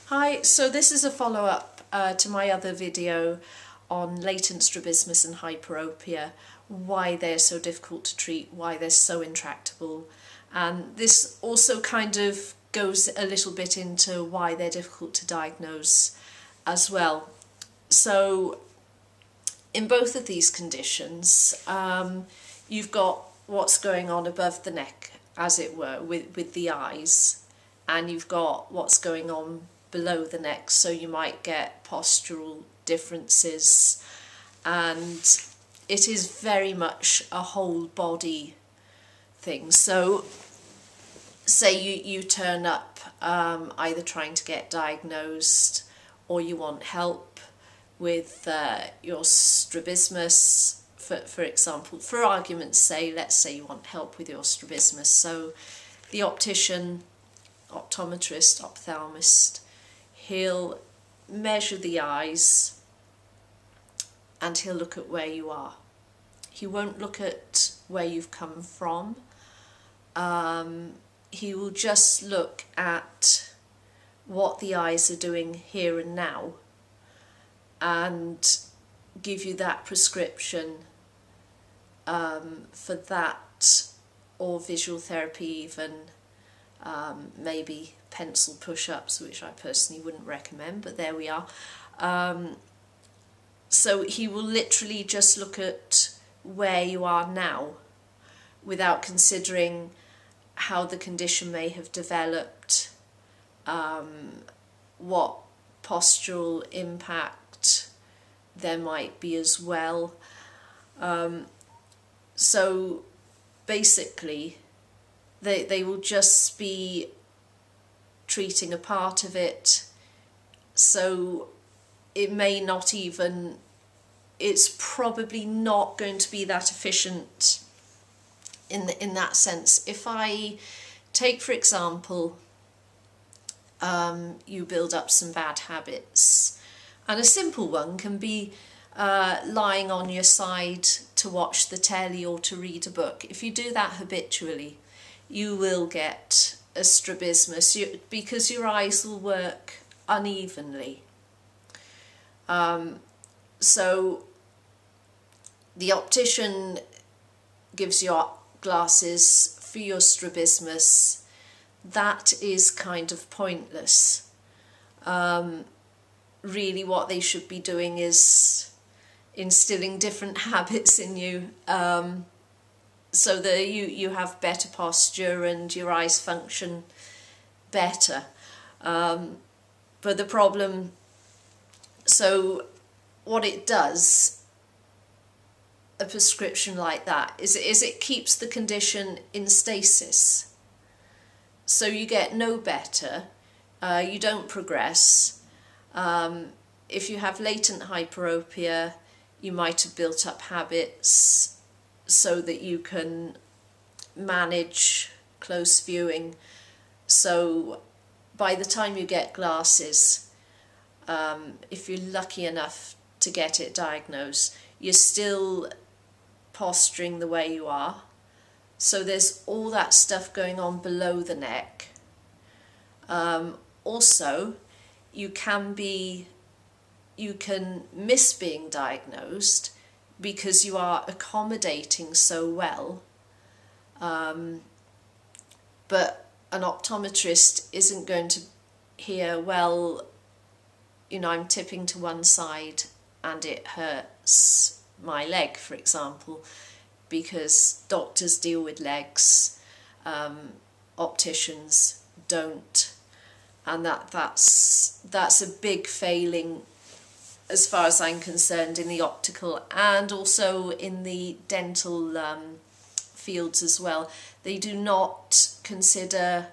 Hi, so this is a follow-up to my other video on latent strabismus and hyperopia, why they're so difficult to treat, why they're so intractable, and this also kind of goes a little bit into why they're difficult to diagnose as well. So in both of these conditions, you've got what's going on above the neck, as it were, with the eyes, and you've got what's going on below the neck, so you might get postural differences, and it is very much a whole body thing. So say you turn up either trying to get diagnosed or you want help with your strabismus, for example. For argument's sake, let's say you want help with your strabismus, so the optician, optometrist, ophthalmist, he'll measure the eyes and he'll look at where you are. He won't look at where you've come from. He will just look at what the eyes are doing here and now and give you that prescription for that, or visual therapy even, maybe pencil push-ups, which I personally wouldn't recommend, but there we are. So he will literally just look at where you are now without considering how the condition may have developed, what postural impact there might be as well. So basically they will just be treating a part of it, so it may not even, it's probably not going to be that efficient in that sense. If I take, for example, you build up some bad habits, and a simple one can be lying on your side to watch the telly or to read a book. If you do that habitually, you will get a strabismus because your eyes will work unevenly. So the optician gives you glasses for your strabismus. That is kind of pointless. Really what they should be doing is instilling different habits in you, so that you have better posture and your eyes function better. But the problem, so what it does, a prescription like that, is it keeps the condition in stasis. So you get no better, you don't progress. If you have latent hyperopia, you might have built up habits so that you can manage close viewing. So by the time you get glasses, if you're lucky enough to get it diagnosed, you're still posturing the way you are. So there's all that stuff going on below the neck. Also, you can miss being diagnosed because you are accommodating so well, but an optometrist isn't going to hear, well, you know, I'm tipping to one side and it hurts my leg, for example, because doctors deal with legs, opticians don't, and that's a big failing as far as I'm concerned in the optical and also in the dental fields as well. They do not consider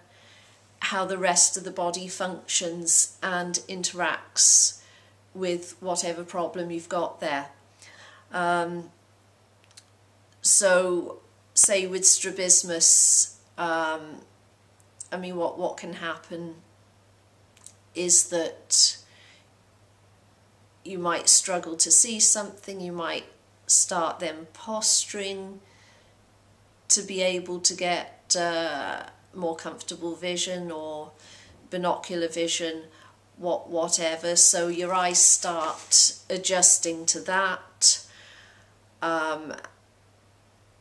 how the rest of the body functions and interacts with whatever problem you've got there. So say with strabismus, I mean what can happen is that you might struggle to see something, you might start then posturing to be able to get more comfortable vision or binocular vision, whatever, so your eyes start adjusting to that.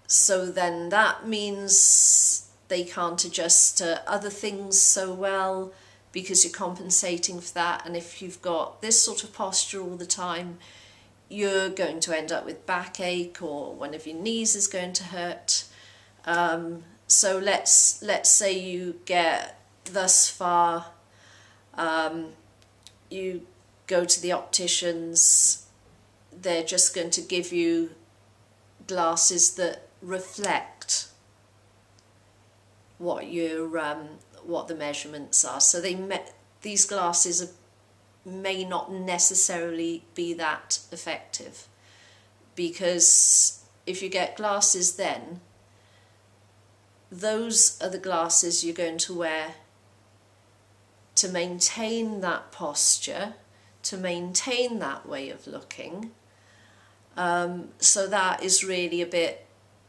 So then that means they can't adjust to other things so well because you're compensating for that. And if you've got this sort of posture all the time, you're going to end up with backache, or one of your knees is going to hurt. So let's say you get thus far, you go to the opticians, they're just going to give you glasses that reflect what the measurements are. So these glasses may not necessarily be that effective, because if you get glasses then, those are the glasses you're going to wear to maintain that posture, to maintain that way of looking. So that is really a bit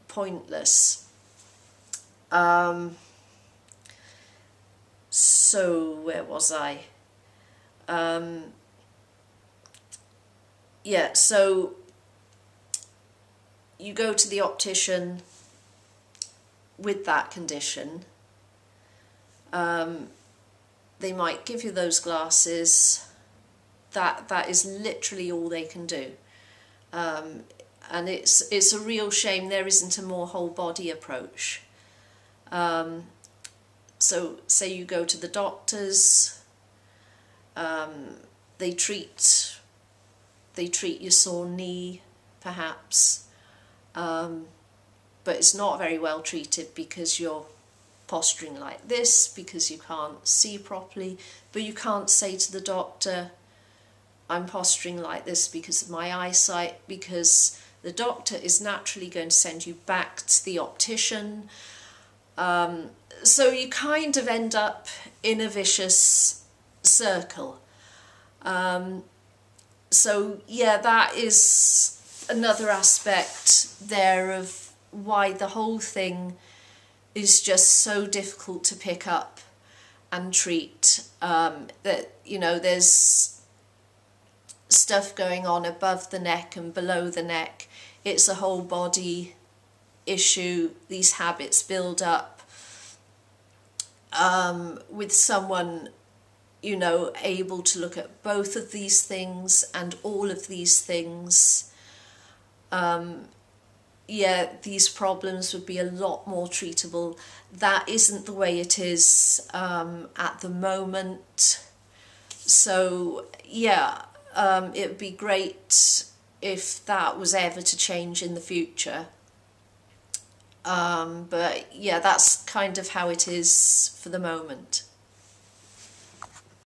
pointless. So where was I? Yeah, so you go to the optician with that condition. They might give you those glasses. That is literally all they can do. And it's a real shame there isn't a more whole body approach. So say you go to the doctors, they treat your sore knee perhaps, but it's not very well treated because you're posturing like this, because you can't see properly. But you can't say to the doctor, I'm posturing like this because of my eyesight, because the doctor is naturally going to send you back to the optician. So you kind of end up in a vicious circle. So yeah, that is another aspect there of why the whole thing is just so difficult to pick up and treat. That, you know, there's stuff going on above the neck and below the neck. It's a whole body issue. These habits build up. With someone, you know, able to look at both of these things and all of these things, yeah, these problems would be a lot more treatable. That isn't the way it is at the moment. So yeah, it would be great if that was ever to change in the future. But yeah, that's kind of how it is for the moment.